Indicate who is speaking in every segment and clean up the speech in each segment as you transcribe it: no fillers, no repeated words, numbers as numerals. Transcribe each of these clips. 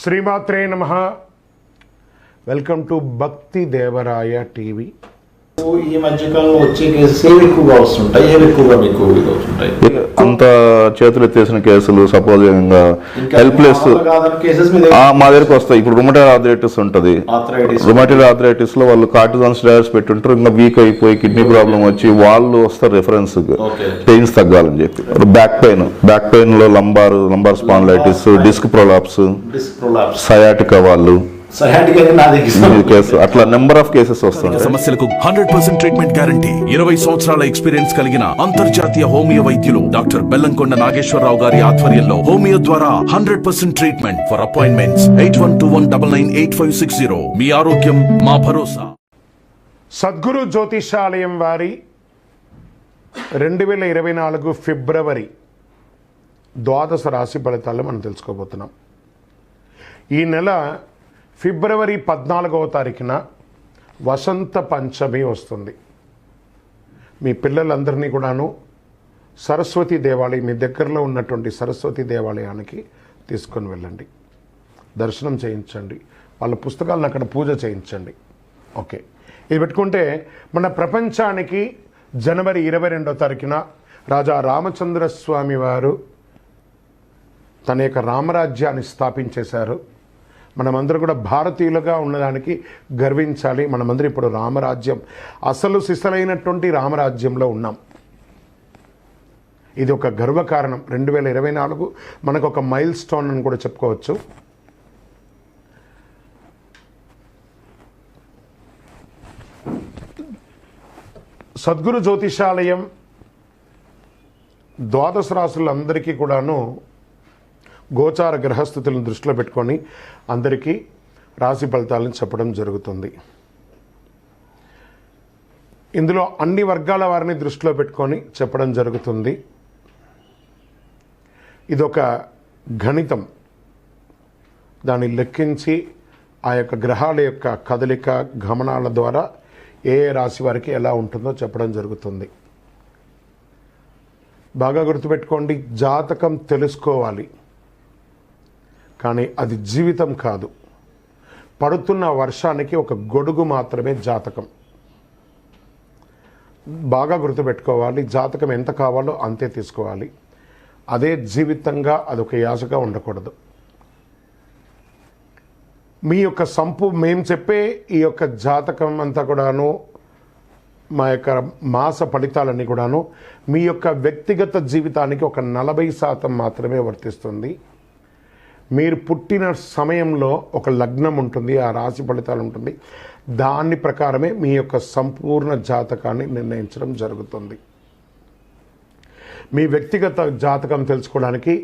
Speaker 1: శ్రీమాత్రే నమః. Welcome to భక్తి దేవరాయ టీవీ.
Speaker 2: ఈ మధ్యకాలంలో వచ్చే కేసెస్ ఏవి ఎక్కువగా వస్తుంటాయి, ఏవి ఎక్కువగా మీకు వస్తుంటాయి?
Speaker 3: అంత చేతులు ఎత్తేసిన కేసులు, సపోజ్ హెల్ప్లెస్ మా దగ్గరకు వస్తాయి. ఇప్పుడు రుమటైడ్ ఆర్థరైటిస్ ఉంటుంది. రుమటైడ్ ఆర్థరైటిస్ లో వాళ్ళు కార్టిజాన్ స్టెరాయిడ్స్ పెట్టుంటారు, ఇంకా వీక్ అయిపోయి కిడ్నీ ప్రాబ్లం వచ్చి వాళ్ళు వస్తారు రెఫరెన్స్ పెయిన్స్ తగ్గాలని చెప్పి. బ్యాక్ పెయిన్ లో lumbar spondylitis, disc prolapse, sciatica వాళ్ళు అట్లా నెంబర్ ఆఫ్ కేసెస్ వస్తాయి.
Speaker 4: సమస్యలకు 100% ట్రీట్మెంట్ గ్యారంటీ. 20 సంవత్సరాల ఎక్స్పీరియన్స్ కలిగిన అంతర్జాతీయ హోమియో వైద్యులు డాక్టర్ బెల్లంకొండ నాగేశ్వరరావు గారి ఆధ్వర్యంలో హోమియో ద్వారా 100% ట్రీట్మెంట్. For appointments 8121998560. మీ ఆరోగ్యం మా భరోసా.
Speaker 1: సద్గురు జ్యోతిషాలయం వారి 2024 ఫిబ్రవరి ద్వాదశ రాశి ఫలితాలు మనం తెలుసుకోబోతున్నాం. ఈ నెల ఫిబ్రవరి 14వ తారీఖున వసంత పంచమి వస్తుంది. మీ పిల్లలందరినీ కూడాను సరస్వతి దేవాలయం, మీ దగ్గరలో ఉన్నటువంటి సరస్వతి దేవాలయానికి తీసుకొని వెళ్ళండి, దర్శనం చేయించండి, వాళ్ళ పుస్తకాలను అక్కడ పూజ చేయించండి. ఓకే, ఇది పెట్టుకుంటే మన ప్రపంచానికి జనవరి 22వ తారీఖున రాజా రామచంద్ర స్వామి వారు తన యొక్క రామరాజ్యాన్ని స్థాపించేశారు. మనమందరూ కూడా భారతీయులుగా ఉన్నదానికి గర్వించాలి. మనమందరూ ఇప్పుడు రామరాజ్యం, అసలు సిసలైనటువంటి రామరాజ్యంలో ఉన్నాం. ఇది ఒక గర్వకారణం. 2024 మనకు ఒక మైల్ స్టోన్ అని కూడా చెప్పుకోవచ్చు. సద్గురు జ్యోతిషాలయం ద్వాదశ రాశులందరికీ కూడాను గోచార గ్రహస్థితులను దృష్టిలో పెట్టుకొని అందరికీ రాశి ఫలితాలను చెప్పడం జరుగుతుంది. ఇందులో అన్ని వర్గాల వారిని దృష్టిలో పెట్టుకొని చెప్పడం జరుగుతుంది. ఇదొక గణితం. దాన్ని లెక్కించి ఆ యొక్క గ్రహాల యొక్క కదలిక గమనాల ద్వారా ఏ రాశి వారికి ఎలా ఉంటుందో చెప్పడం జరుగుతుంది. బాగా గుర్తుపెట్టుకోండి, జాతకం తెలుసుకోవాలి, కానీ అది జీవితం కాదు. పడుతున్న వర్షానికి ఒక గొడుగు మాత్రమే జాతకం. బాగా గుర్తుపెట్టుకోవాలి, జాతకం ఎంత కావాలో అంతే తీసుకోవాలి. అదే జీవితంగా అదొక యాసగా ఉండకూడదు. మీ యొక్క మేము చెప్పే ఈ యొక్క జాతకం అంతా కూడాను, మా యొక్క మాస ఫలితాలన్నీ కూడాను మీ యొక్క వ్యక్తిగత జీవితానికి ఒక 40% మాత్రమే వర్తిస్తుంది. మీరు పుట్టిన సమయంలో ఒక లగ్నం ఉంటుంది, ఆ రాశి ఫలితాలు ఉంటుంది. దాని ప్రకారమే మీ యొక్క సంపూర్ణ జాతకాన్ని నిర్ణయించడం జరుగుతుంది. మీ వ్యక్తిగత జాతకం తెలుసుకోవడానికి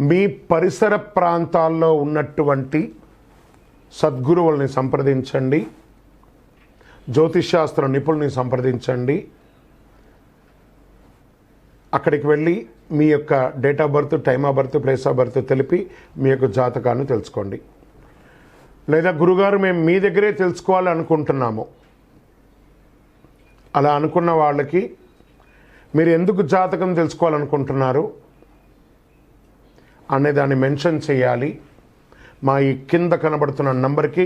Speaker 1: మీ పరిసర ప్రాంతాల్లో ఉన్నటువంటి సద్గురువుల్ని సంప్రదించండి, జ్యోతిష్శాస్త్ర నిపుణుల్ని సంప్రదించండి. అక్కడికి వెళ్ళి మీ యొక్క date of birth, time of birth, place of birth తెలిపి మీ యొక్క జాతకాన్ని తెలుసుకోండి. లేదా గురుగారు మేము మీ దగ్గరే తెలుసుకోవాలి అనుకుంటున్నాము, అలా అనుకున్న వాళ్ళకి మీరు ఎందుకు జాతకం తెలుసుకోవాలనుకుంటున్నారు అనే దాన్ని మెన్షన్ చేయాలి. మా ఈ కింద కనబడుతున్న నంబర్కి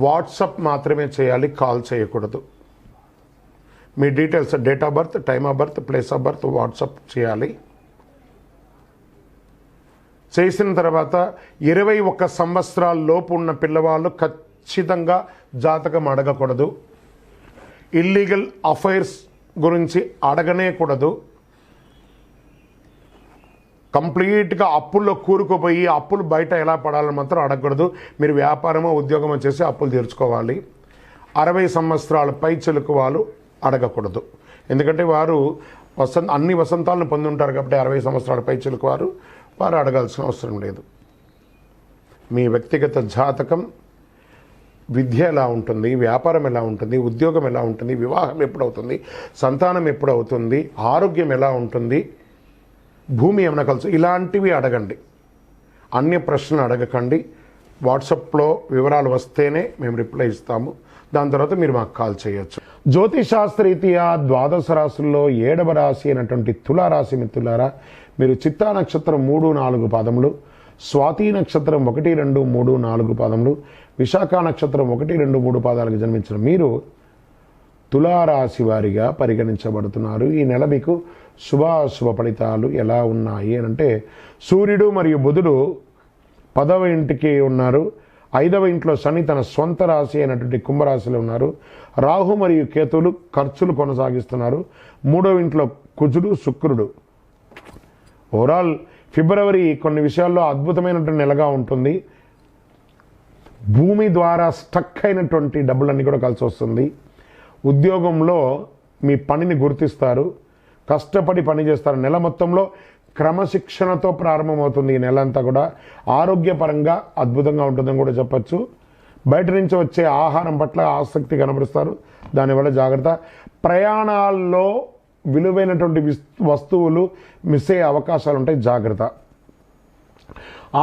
Speaker 1: వాట్సాప్ మాత్రమే చేయాలి, కాల్ చేయకూడదు. మీ details, date of birth, time of birth, place of birth WhatsApp చేయాలి. చేసిన తర్వాత 21 సంవత్సరాల లోపు ఉన్న పిల్లవాళ్ళు ఖచ్చితంగా జాతకం అడగకూడదు. ఇల్లీగల్ అఫైర్స్ గురించి అడగనేకూడదు. కంప్లీట్గా అప్పుల్లో కూరుకుపోయి అప్పులు బయట ఎలా పడాలని మాత్రం అడగకూడదు. మీరు వ్యాపారమో ఉద్యోగమో చేసి అప్పులు తీర్చుకోవాలి. 60 సంవత్సరాల పై చెలుకు వాళ్ళు అడగకూడదు. ఎందుకంటే వారు అన్ని వసంతాలను పొంది ఉంటారు కాబట్టి 60 సంవత్సరాల పై చెలుకు వారు అడగాల్సిన అవసరం లేదు. మీ వ్యక్తిగత జాతకం, విద్య ఎలా ఉంటుంది, వ్యాపారం ఎలా ఉంటుంది, ఉద్యోగం ఎలా ఉంటుంది, వివాహం ఎప్పుడవుతుంది, సంతానం ఎప్పుడవుతుంది, ఆరోగ్యం ఎలా ఉంటుంది, భూమి ఏమైనా కలుసు, ఇలాంటివి అడగండి. అన్య ప్రశ్నలు అడగకండి. వాట్సాప్లో వివరాలు వస్తేనే మేము రిప్లై ఇస్తాము. దాని తర్వాత మీరు మాకు కాల్ చేయొచ్చు. జ్యోతిశాస్త్రరీత్యా ద్వాదశ రాశుల్లో 7వ రాశి అయినటువంటి తులారాశి మిత్రులారా, మీరు చిత్తా నక్షత్రం 3, 4 పాదములు, స్వాతి నక్షత్రం 1, 2, 3, 4 పాదములు, విశాఖ నక్షత్రం 1, 2, 3 పాదాలకు జన్మించిన మీరు తులారాశి వారిగా పరిగణించబడుతున్నారు. ఈ నెల మీకు శుభాశుభ ఫలితాలు ఎలా ఉన్నాయి అని అంటే, సూర్యుడు మరియు బుధుడు 10వ ఇంటికి ఉన్నారు. 5వ ఇంట్లో శని తన స్వంత రాశి అయినటువంటి కుంభరాశిలో ఉన్నారు. రాహు మరియు కేతువులు ఖర్చులు కొనసాగిస్తున్నారు. 3వ ఇంట్లో కుజుడు శుక్రుడు. ఓవరాల్ ఫిబ్రవరి కొన్ని విషయాల్లో అద్భుతమైనటువంటి నెలగా ఉంటుంది. భూమి ద్వారా స్టక్ అయినటువంటి డబ్బులన్నీ కూడా కలిసి వస్తుంది. ఉద్యోగంలో మీ పనిని గుర్తిస్తారు, కష్టపడి పని చేస్తారు. నెల మొత్తంలో క్రమశిక్షణతో ప్రారంభమవుతుంది ఈ నెల అంతా కూడా. ఆరోగ్యపరంగా అద్భుతంగా ఉంటుందని కూడా చెప్పచ్చు. బయట నుంచి వచ్చే ఆహారం పట్ల ఆసక్తి కనబరుస్తారు, దానివల్ల జాగ్రత్త. ప్రయాణాల్లో విలువైనటువంటి వస్తువులు మిస్ అయ్యే అవకాశాలు ఉంటాయి, జాగ్రత్త.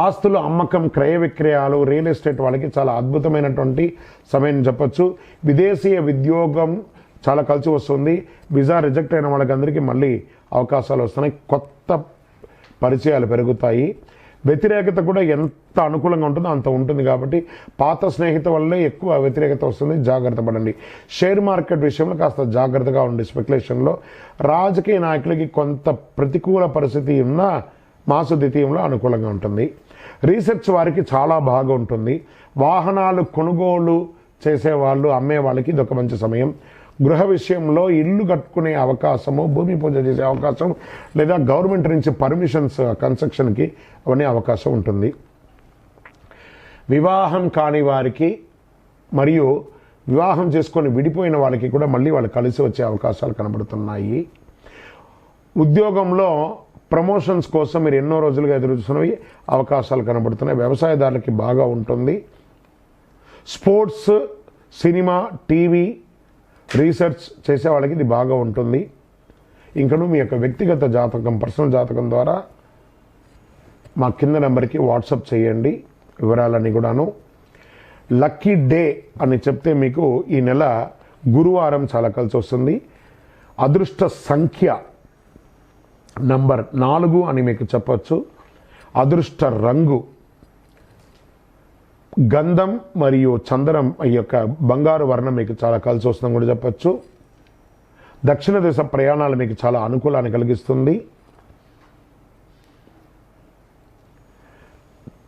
Speaker 1: ఆస్తులు అమ్మకం, క్రయ విక్రయాలు, రియల్ ఎస్టేట్ వాళ్ళకి చాలా అద్భుతమైనటువంటి సమయం చెప్పచ్చు. విదేశీయ ఉద్యోగం చాలా కలిసి వస్తుంది. వీసా రిజెక్ట్ అయిన వాళ్ళకందరికీ మళ్ళీ అవకాశాలు వస్తున్నాయి. కొత్త పరిచయాలు పెరుగుతాయి. వ్యతిరేకత కూడా ఎంత అనుకూలంగా ఉంటుందో అంత ఉంటుంది కాబట్టి పాత స్నేహితుల వల్లే ఎక్కువ వ్యతిరేకత వస్తుంది, జాగ్రత్త పడండి. షేర్ మార్కెట్ విషయంలో కాస్త జాగ్రత్తగా ఉండి స్పెక్యులేషన్లో. రాజకీయ నాయకులకి కొంత ప్రతికూల పరిస్థితి ఉన్నా మాసు ద్వితీయంలో అనుకూలంగా ఉంటుంది. రీసెర్చ్ వారికి చాలా బాగా ఉంటుంది. వాహనాలు కొనుగోలు చేసేవాళ్ళు, అమ్మే వాళ్ళకి ఇది ఒక మంచి సమయం. గృహ విషయంలో ఇల్లు కట్టుకునే అవకాశము, భూమి పూజ చేసే అవకాశం, లేదా గవర్నమెంట్ నుంచి పర్మిషన్స్ కన్స్ట్రక్షన్కి అవన్నీ అవకాశం ఉంటుంది. వివాహం కాని వారికి మరియు వివాహం చేసుకొని విడిపోయిన వాళ్ళకి కూడా మళ్ళీ వాళ్ళు కలిసి వచ్చే అవకాశాలు కనబడుతున్నాయి. ఉద్యోగంలో ప్రమోషన్స్ కోసం మీరు ఎన్నో రోజులుగా ఎదురు చూస్తున్నవి అవకాశాలు కనబడుతున్నాయి. వ్యవసాయదారులకి బాగా ఉంటుంది. స్పోర్ట్స్, సినిమా, టీవీ, రీసెర్చ్ చేసే వాళ్ళకి ఇది బాగా ఉంటుంది. ఇంకను మీ యొక్క వ్యక్తిగత జాతకం, పర్సనల్ జాతకం ద్వారా మా కింద నెంబర్కి వాట్సాప్ చేయండి వివరాలన్నీ కూడాను. లక్కీ డే అని చెప్తే మీకు ఈ నెల గురువారం చాలా కలిసి వస్తుంది. అదృష్ట సంఖ్య నంబర్ 4 అని మీకు చెప్పచ్చు. అదృష్ట రంగు గంధం మరియు చందనం, ఈ యొక్క బంగారు వర్ణం మీకు చాలా కలిసి వస్తుందని కూడా చెప్పచ్చు. దక్షిణ దిశ ప్రయాణాలు మీకు చాలా అనుకూలాన్ని కలిగిస్తుంది.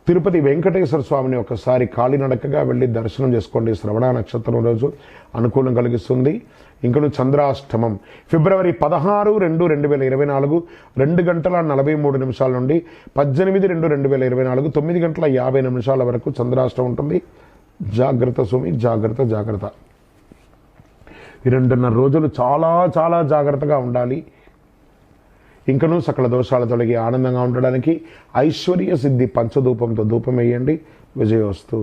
Speaker 1: తిరుపతి వెంకటేశ్వర స్వామిని ఒకసారి కాలినడకగా వెళ్ళి దర్శనం చేసుకోండి. శ్రవణ నక్షత్రం రోజు అనుకూలం కలిగిస్తుంది. ఇంకను చంద్రాష్టమం ఫిబ్రవరి 16, 2, 2024 2 గంటల 43 నిమిషాల నుండి 18, 2, 2024 9 గంటల 50 నిమిషాల వరకు చంద్రాష్టమం ఉంటుంది. జాగ్రత్త స్వామి, జాగ్రత్త జాగ్రత్త. ఈ 2.5 రోజులు చాలా చాలా జాగ్రత్తగా ఉండాలి. ఇంకనూ సకల దోషాల తొలగి ఆనందంగా ఉండడానికి ఐశ్వర్య సిద్ధి పంచధూపంతో ధూపం వేయండి. విజయోస్తు.